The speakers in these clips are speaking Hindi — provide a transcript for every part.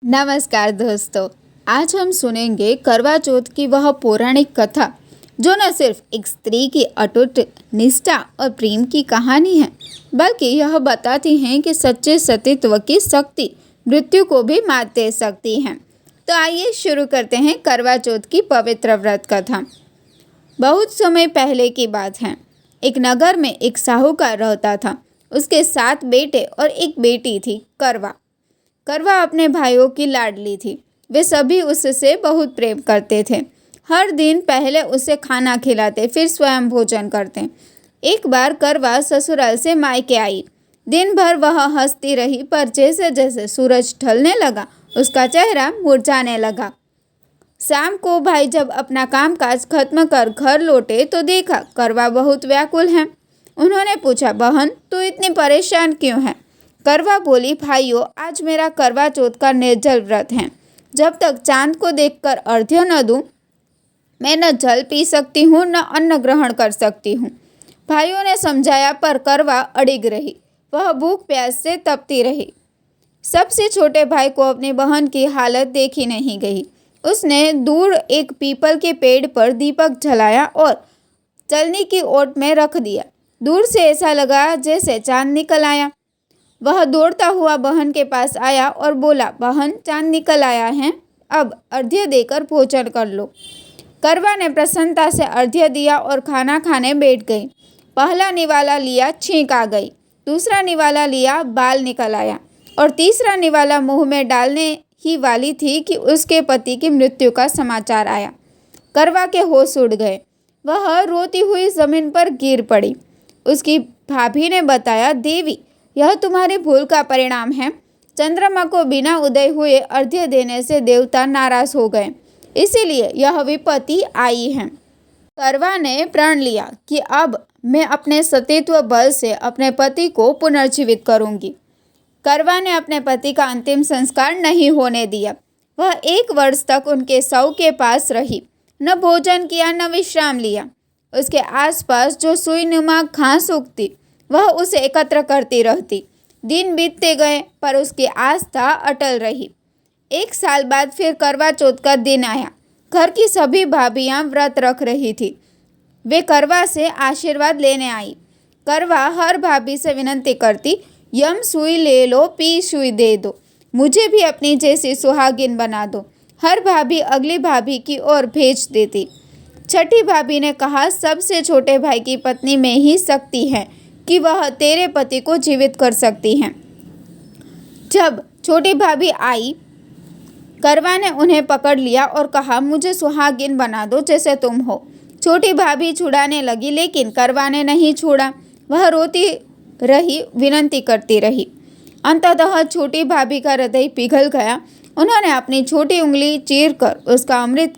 नमस्कार दोस्तों। आज हम सुनेंगे करवा चौथ की वह पौराणिक कथा जो न सिर्फ एक स्त्री की अटूट निष्ठा और प्रेम की कहानी है, बल्कि यह बताती है कि सच्चे सतीत्व की शक्ति मृत्यु को भी मात दे सकती है। तो आइए शुरू करते हैं करवा चौथ की पवित्र व्रत कथा। बहुत समय पहले की बात है। एक नगर में एक साहूकार रहता था। उसके 7 बेटे और एक बेटी थी। करवा अपने भाइयों की लाडली थी। वे सभी उससे बहुत प्रेम करते थे। हर दिन पहले उसे खाना खिलाते, फिर स्वयं भोजन करते। एक बार करवा ससुराल से मायके आई। दिन भर वह हंसती रही, पर जैसे जैसे सूरज ढलने लगा उसका चेहरा मुरझाने लगा। शाम को भाई जब अपना कामकाज खत्म कर घर लौटे तो देखा करवा बहुत व्याकुल है। उन्होंने पूछा, बहन तू इतनी परेशान क्यों है? करवा बोली, भाइयों आज मेरा करवा चौथ का निर्जल व्रत है। जब तक चांद को देखकर अर्घ्य न दूं, मैं न जल पी सकती हूँ न अन्न ग्रहण कर सकती हूँ। भाइयों ने समझाया, पर करवा अड़िग रही। वह भूख प्यास से तपती रही। सबसे छोटे भाई को अपनी बहन की हालत देखी नहीं गई। उसने दूर एक पीपल के पेड़ पर दीपक जलाया और चलनी की ओट में रख दिया। दूर से ऐसा लगा जैसे चांद निकल आया। वह दौड़ता हुआ बहन के पास आया और बोला, बहन चांद निकल आया है, अब अर्घ्य देकर भोजन कर लो। करवा ने प्रसन्नता से अर्घ्य दिया और खाना खाने बैठ गई। पहला निवाला लिया, छींक आ गई। दूसरा निवाला लिया, बाल निकल आया। और तीसरा निवाला मुंह में डालने ही वाली थी कि उसके पति की मृत्यु का समाचार आया। करवा के होश उड़ गए। वह रोती हुई जमीन पर गिर पड़ी। उसकी भाभी ने बताया, देवी यह तुम्हारी भूल का परिणाम है। चंद्रमा को बिना उदय हुए अर्घ्य देने से देवता नाराज हो गए, इसीलिए यह विपत्ति आई है। करवा ने प्रण लिया कि अब मैं अपने सतीत्व बल से अपने पति को पुनर्जीवित करूंगी। करवा ने अपने पति का अंतिम संस्कार नहीं होने दिया। वह 1 वर्ष तक उनके शव के पास रही, न भोजन किया न विश्राम लिया। उसके आसपास जो सुईनुमा घास उगती वह उसे एकत्र करती रहती। दिन बीतते गए, पर उसकी आस्था अटल रही। 1 साल बाद फिर करवा चौथ का दिन आया। घर की सभी भाभियां व्रत रख रही थी। वे करवा से आशीर्वाद लेने आई। करवा हर भाभी से विनती करती, यम सुई ले लो, पी सुई दे दो, मुझे भी अपनी जैसी सुहागिन बना दो। हर भाभी अगली भाभी की ओर भेज देती। छठी भाभी ने कहा, सबसे छोटे भाई की पत्नी में ही शक्ति है कि वह तेरे पति को जीवित कर सकती हैं। जब छोटी भाभी आई, करवा ने उन्हें पकड़ लिया और कहा, मुझे सुहागिन बना दो जैसे तुम हो। छोटी भाभी छुड़ाने लगी, लेकिन करवा ने नहीं छोड़ा। वह रोती रही, विनती करती रही। अंततः छोटी भाभी का हृदय पिघल गया। उन्होंने अपनी छोटी उंगली चीरकर उसका अमृत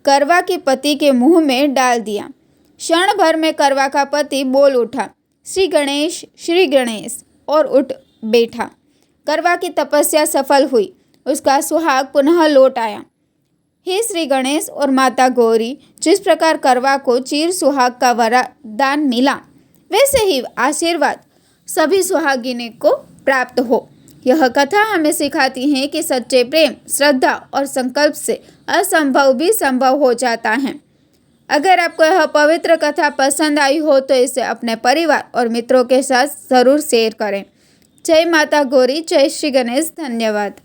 करवा के पति के मुंह में डाल दिया। क्षण भर में करवा का पति बोल उठा, श्री गणेश, और उठ बैठा। करवा की तपस्या सफल हुई। उसका सुहाग पुनः लौट आया। हे श्री गणेश और माता गौरी, जिस प्रकार करवा को चिर सुहाग का वरदान मिला, वैसे ही आशीर्वाद सभी सुहागिनों को प्राप्त हो। यह कथा हमें सिखाती है कि सच्चे प्रेम, श्रद्धा और संकल्प से असंभव भी संभव हो जाता है। अगर आपको यह पवित्र कथा पसंद आई हो तो इसे अपने परिवार और मित्रों के साथ ज़रूर शेयर करें। जय माता गौरी, जय श्री गणेश। धन्यवाद।